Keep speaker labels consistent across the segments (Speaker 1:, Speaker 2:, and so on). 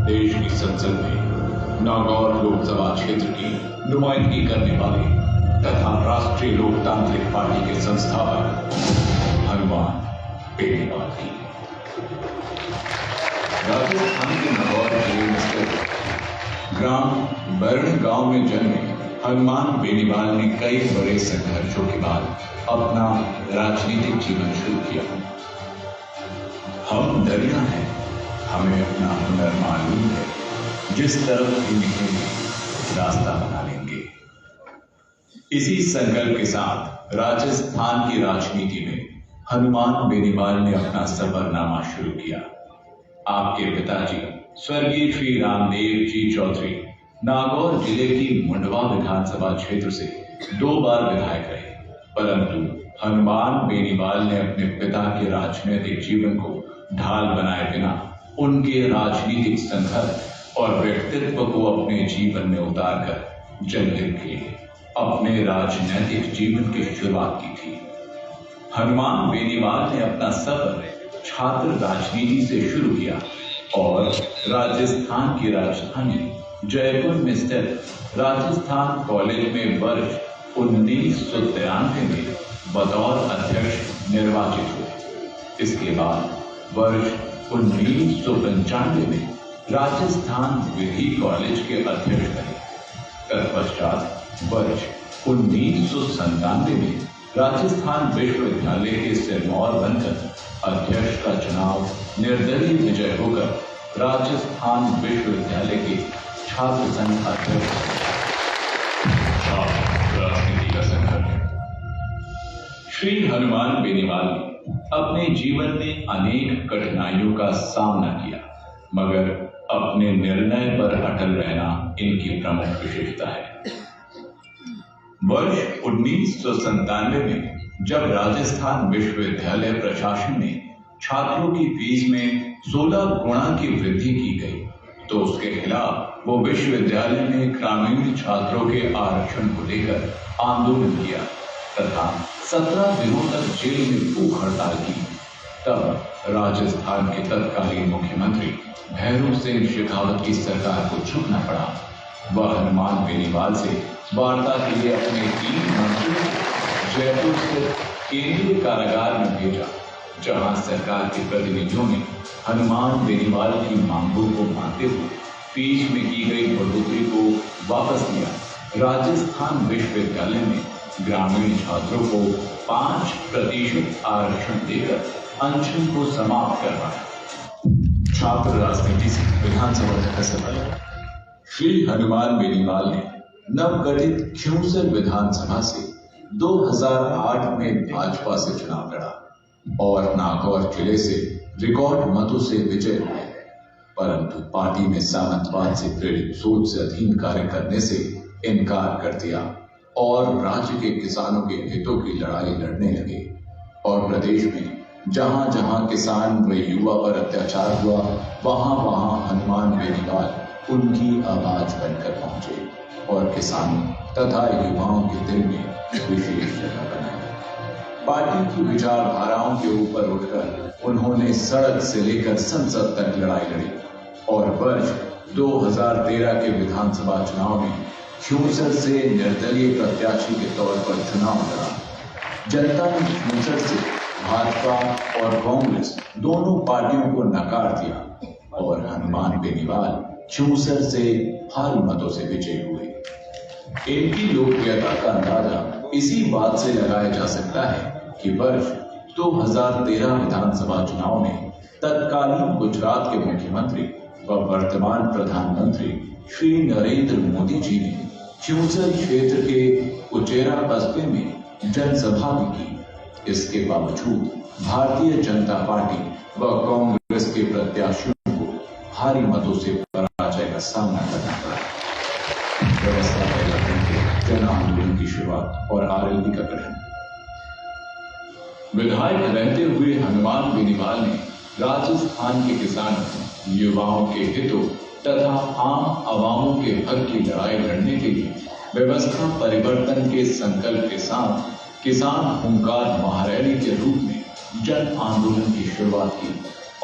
Speaker 1: देश की संसद में नागौर लोकसभा क्षेत्र की नुमाइंदगी करने वाले तथा राष्ट्रीय लोकतांत्रिक पार्टी के संस्थापक हनुमान बेनीवाल की। राजस्थान के नागौर जिले में स्थित ग्राम बरण गांव में जन्मे हनुमान बेनीवाल ने कई बड़े संघर्षों के बाद अपना राजनीतिक जीवन शुरू किया। हम दरिया हैं, हमें अपना हुनर मालूम है, जिस तरफ भी निकलेंगे रास्ता बना लेंगे। इसी संकल्प के साथ राजस्थान की राजनीति में हनुमान बेनीवाल ने अपना सफरनामा शुरू किया। आपके पिताजी स्वर्गीय श्री रामदेव जी चौधरी नागौर जिले की मुंडवा विधानसभा क्षेत्र से 2 बार विधायक रहे, परंतु हनुमान बेनीवाल ने अपने पिता के राजनीतिक जीवन को ढाल बनाए बिना उनके राजनीतिक संघर्ष और व्यक्तित्व को अपने जीवन में उतारकर जनहित के लिए अपने राजनीतिक जीवन की शुरुआत की थी। हनुमान बेनीवाल ने अपना सफर छात्र राजनीति से शुरू किया और राजस्थान की राजधानी जयपुर में स्थित राजस्थान कॉलेज में वर्ष 1993 में बतौर अध्यक्ष निर्वाचित हुए। इसके बाद वर्ष 1995 में राजस्थान विधि कॉलेज के अध्यक्ष बने। तत्पश्चात वर्ष 1997 में राजस्थान विश्वविद्यालय के सिरमौर बनकर अध्यक्ष का चुनाव निर्दलीय विजय होकर राजस्थान विश्वविद्यालय के छात्र संघ अध्यक्ष। राजनीति का संघर्ष। श्री हनुमान बेनीवाल ने अपने जीवन में अनेक कठिनाइयों का सामना किया, मगर अपने निर्णय पर अटल रहना इनकी प्रमुख विशेषता है। वर्ष 1997 में जब राजस्थान विश्वविद्यालय प्रशासन ने छात्रों की फीस में 16 गुना की वृद्धि की गई, तो उसके खिलाफ वो विश्वविद्यालय में ग्रामीण छात्रों के आरक्षण को लेकर आंदोलन किया तथा 17 दिनों तक जेल में भूख हड़ताल की। तब राजस्थान के तत्कालीन मुख्यमंत्री भैरू सिंह शेखावत की सरकार को झुकना पड़ा। वह हनुमान बेनीवाल से वार्ता के लिए अपने 3 मंत्रियों को जयपुर स्थित केंद्रीय कारागार में भेजा, जहां सरकार के प्रतिनिधियों ने हनुमान बेनीवाल की मांगों को मानते हुए फीस में की गई बढ़ोतरी को वापस लिया। राजस्थान विश्वविद्यालय में ग्रामीण छात्रों को 5% आरक्षण देकर अनशन को समाप्त करवाया। छात्र राजनीति से विधानसभा सदस्य बने श्री हनुमान बेनीवाल ने नवगठित खियूसर विधानसभा से 2008 में भाजपा से चुनाव लड़ा और नागौर जिले से रिकॉर्ड मतों से विजय हुए, परंतु पार्टी में सामंतवाद से प्रेरित सोच से अधीन कार्य करने से इनकार कर दिया और राज्य के किसानों के हितों की लड़ाई लड़ने लगे। और प्रदेश में जहां जहां किसान व युवा पर अत्याचार हुआ, वहां वहां हनुमान बेनीवाल उनकी आवाज बनकर पहुंचे और किसानों तथा युवाओं के दिल में विशेष जगह बनाई। पार्टी की विचारधाराओं के ऊपर उठकर उन्होंने सड़क से लेकर संसद तक लड़ाई लड़ी और वर्ष 2013 के विधानसभा चुनाव में खियूसर से निर्दलीय प्रत्याशी के तौर पर चुनाव लड़ा। जनता ने खियूसर से भाजपा और कांग्रेस दोनों पार्टियों को नकार दिया और हनुमान बेनीवाल खियूसर से भारी मतों से विजयी हुए। इनकी लोकप्रियता का अंदाजा इसी बात से लगाया जा सकता है कि वर्ष 2013 विधानसभा चुनाव में तत्कालीन गुजरात के मुख्यमंत्री व वर्तमान प्रधानमंत्री श्री नरेंद्र मोदी जी ने खियूसर क्षेत्र के उचेरा कस्बे में जनसभा भी की। इसके बावजूद भारतीय जनता पार्टी व कांग्रेस के प्रत्याशियों को भारी मतों से पराजय का सामना करना पड़ा। व्यवस्था परिवर्तन के जन आंदोलन की शुरुआत और आरएलपी का गठन। विधायक रहते हुए हनुमान बेनीवाल ने राजस्थान के किसानों, युवाओं के हितों तथा आम आवामों के हक की लड़ाई लड़ने के लिए व्यवस्था परिवर्तन के संकल्प के साथ किसान हुंकार महारैली के रूप में जन आंदोलन की शुरुआत की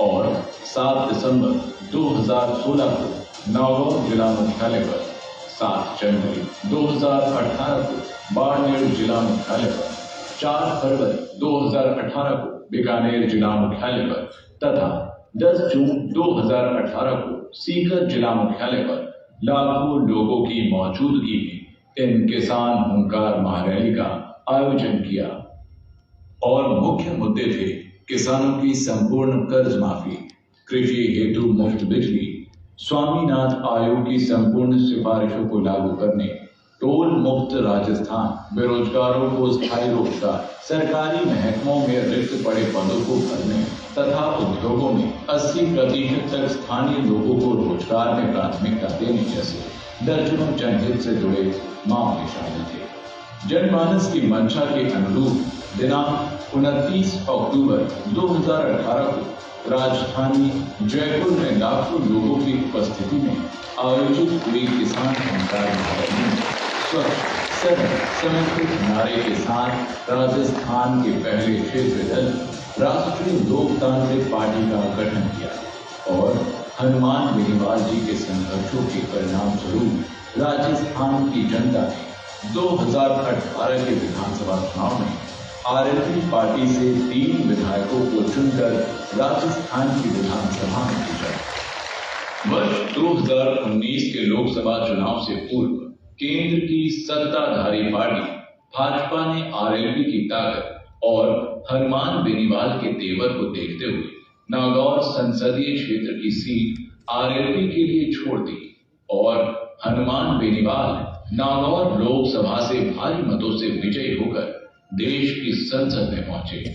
Speaker 1: और 7 दिसंबर 2016 को नागौर जिला मुख्यालय पर, 7 जनवरी 2018 को बाड़मेर जिला मुख्यालय पर, 4 फरवरी 2018 को बीकानेर जिला मुख्यालय पर तथा 10 जून 2018 को सीकर जिला मुख्यालय पर लाखों लोगों की मौजूदगी में इन किसान हुंकार महारैली का आयोजन किया। और मुख्य मुद्दे थे किसानों की संपूर्ण कर्ज माफी, कृषि हेतु मुफ्त बिजली, स्वामीनाथन आयोग की संपूर्ण सिफारिशों को लागू करने, टोल मुक्त राजस्थान, बेरोजगारों को स्थायी रोजगार, सरकारी महकमों में रिक्त पड़े पदों को भरने तथा उद्योगों में 80% तक स्थानीय लोगों को रोजगार में प्राथमिकता देने जैसे दर्जनों जनहित से जुड़े मामले शामिल थे। जनमानस की मंशा के अनुरूप दिनांक 29 अक्टूबर 2018 को राजधानी जयपुर में लाखों लोगों की उपस्थिति में आयोजित हुई किसान हुंकार महारैली में स्वच्छ सरल समर्पित नारे के साथ राजस्थान के पहले क्षेत्रीय दल राष्ट्रीय लोकतांत्रिक पार्टी का गठन किया और हनुमान बेनीवाल जी के संघर्षों के परिणाम स्वरूप राजस्थान की जनता ने 2018 के विधानसभा चुनाव में आरएलपी पार्टी से 3 विधायकों को चुनकर राजस्थान की विधानसभा में भेजा। वर्ष 2019 के लोकसभा चुनाव से पूर्व केंद्र की सत्ताधारी पार्टी भाजपा ने आरएलपी की ताकत और हनुमान बेनीवाल के तेवर को देखते हुए नागौर संसदीय क्षेत्र की सीट आरएलपी के लिए छोड़ दी और हनुमान बेनीवाल नागौर लोकसभा से भारी मतों से विजयी होकर देश की संसद में पहुंचे।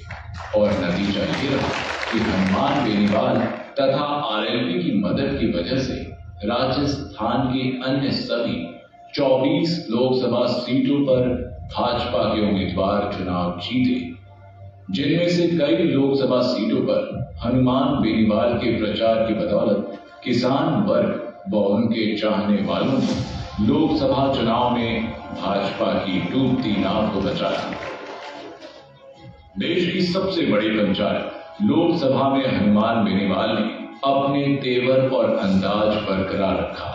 Speaker 1: और नतीजा ये रहा कि हनुमान बेनीवाल तथा आरएलपी की मदद की वजह से राजस्थान के अन्य सभी 24 लोकसभा सीटों पर भाजपा के उम्मीदवार चुनाव जीते, जिनमें से कई लोकसभा सीटों पर हनुमान बेनीवाल के प्रचार की बदौलत किसान वर्ग व उनके चाहने वालों ने लोकसभा चुनाव में भाजपा की डूबती नाव को बचाया। देश की सबसे बड़ी पंचायत लोकसभा में हनुमान बेनीवाल ने अपने तेवर और अंदाज बरकरार रखा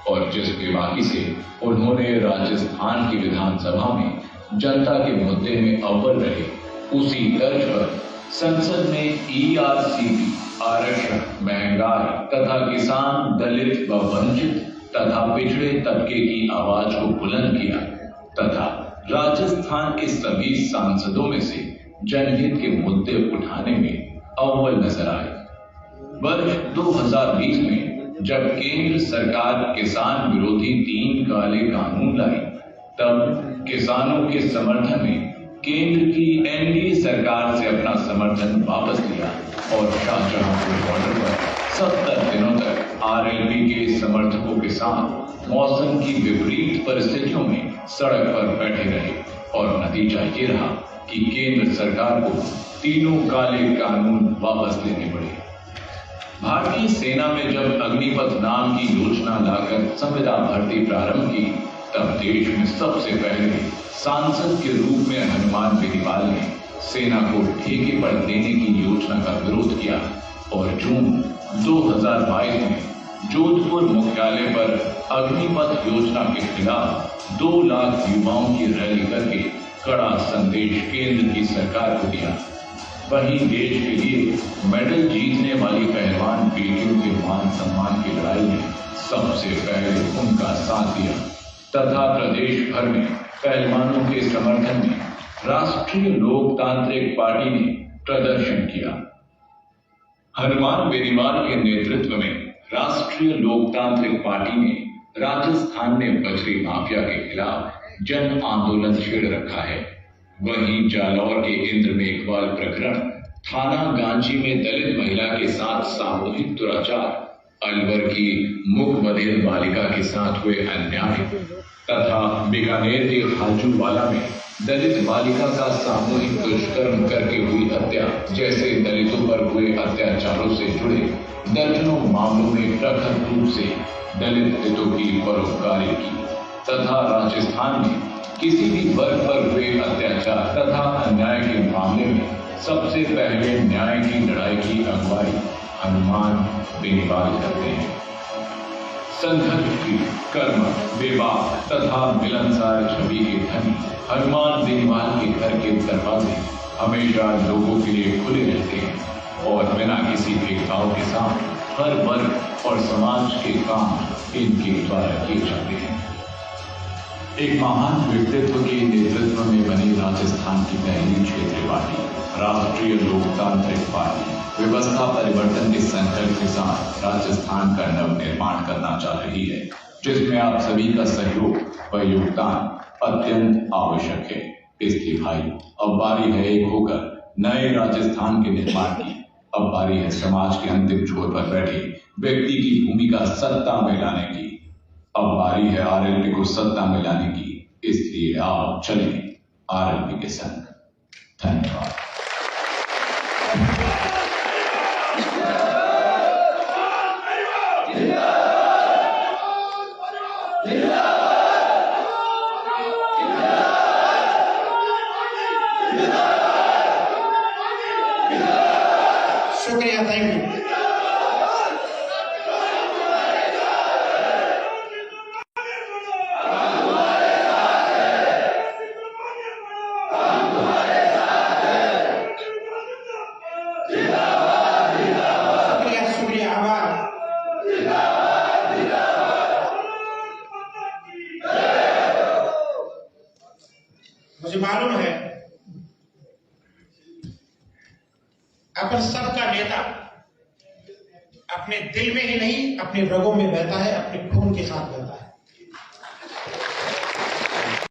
Speaker 1: और जिस बेबाकी से उन्होंने राजस्थान की विधानसभा में जनता के मुद्दे में अव्वल रहे, उसी तर्ज पर संसद में ईआरसीपी, आरक्षण, महंगाई तथा किसान, दलित व वंचित तथा पिछड़े तबके की आवाज को बुलंद किया तथा राजस्थान के सभी सांसदों में से जनहित के मुद्दे उठाने में अव्वल नजर आए। वर्ष 2020 में जब केंद्र सरकार किसान विरोधी 3 काले कानून लाई, तब किसानों के समर्थन में केंद्र की एनडीए सरकार से अपना समर्थन वापस लिया और शाहजहांपुर बॉर्डर पर 70 दिनों तक आरएलपी के समर्थकों के साथ मौसम की विपरीत परिस्थितियों में सड़क पर बैठे रहे और नतीजा ये रहा कि केंद्र सरकार को तीनों काले कानून वापस लेने पड़े। भारतीय सेना में जब अग्निपथ नाम की योजना लाकर संविदा भर्ती प्रारंभ की, तब देश में सबसे पहले सांसद के रूप में हनुमान बेनीवाल ने सेना को ठेके पर देने की योजना का विरोध किया और जून 2022 में जोधपुर मुख्यालय पर अग्निपथ योजना के खिलाफ 2 लाख युवाओं की रैली करके कड़ा संदेश केंद्र की सरकार को दिया। वहीं देश के लिए मेडल जीतने वाली पहलवान बेटियों के मान सम्मान की लड़ाई में सबसे पहले उनका साथ दिया तथा प्रदेश भर में पहलवानों के समर्थन में राष्ट्रीय लोकतांत्रिक पार्टी ने प्रदर्शन किया। हनुमान बेनीवाल के नेतृत्व में राष्ट्रीय लोकतांत्रिक पार्टी ने राजस्थान में बजरी माफिया के खिलाफ जन आंदोलन छेड़ रखा है। वहीं जालौर के इंद्र मेघवाल प्रकरण, थाना गांची में दलित महिला के साथ सामूहिक दुराचार, अलवर की मुख बधिर बालिका के साथ हुए अन्याय तथा बीकानेर के हाजूवाला में दलित बालिका का सामूहिक दुष्कर्म करके हुई हत्या जैसे दलितों पर हुए अत्याचारों से जुड़े दर्जनों मामलों में प्रखर रूप से दलित हितों की परोपकारी की तथा राजस्थान में किसी भी वर्ग पर हुए अत्याचार तथा अन्याय के मामले में सबसे पहले न्याय की लड़ाई की अगुवाई हनुमान बेनीवाल करते हैं। संघर्ष की कर्म, विवाह तथा मिलनसार छवि के धनी हनुमान बेनीवाल के घर के दरवाजे हमेशा लोगों के लिए खुले रहते हैं और बिना किसी भेदभाव के साथ हर वर्ग और समाज के काम इनके द्वारा किए जाते हैं। एक महान व्यक्तित्व के नेतृत्व में बनी राजस्थान की पहली क्षेत्रीय पार्टी राष्ट्रीय लोकतांत्रिक पार्टी व्यवस्था परिवर्तन के संकल्प के साथ राजस्थान का नव निर्माण करना चाह रही है, जिसमें आप सभी का सहयोग व योगदान अत्यंत आवश्यक है। इसलिए भाई, अब बारी है एक होकर नए राजस्थान के निर्माण की। अब बारी है समाज के अंतिम छोर पर बैठे व्यक्ति की भूमिका सत्ता में लाने की। अब बारी है आरएलपी को सत्ता में लाने की। इसलिए आप चलें आरएलपी के संग। धन्यवाद।
Speaker 2: शुक्रिया, थैंक यू। मुझे मालूम है अपन सबका नेता अपने दिल में ही नहीं, अपने रगों में बहता है, अपने खून के साथ बहता है।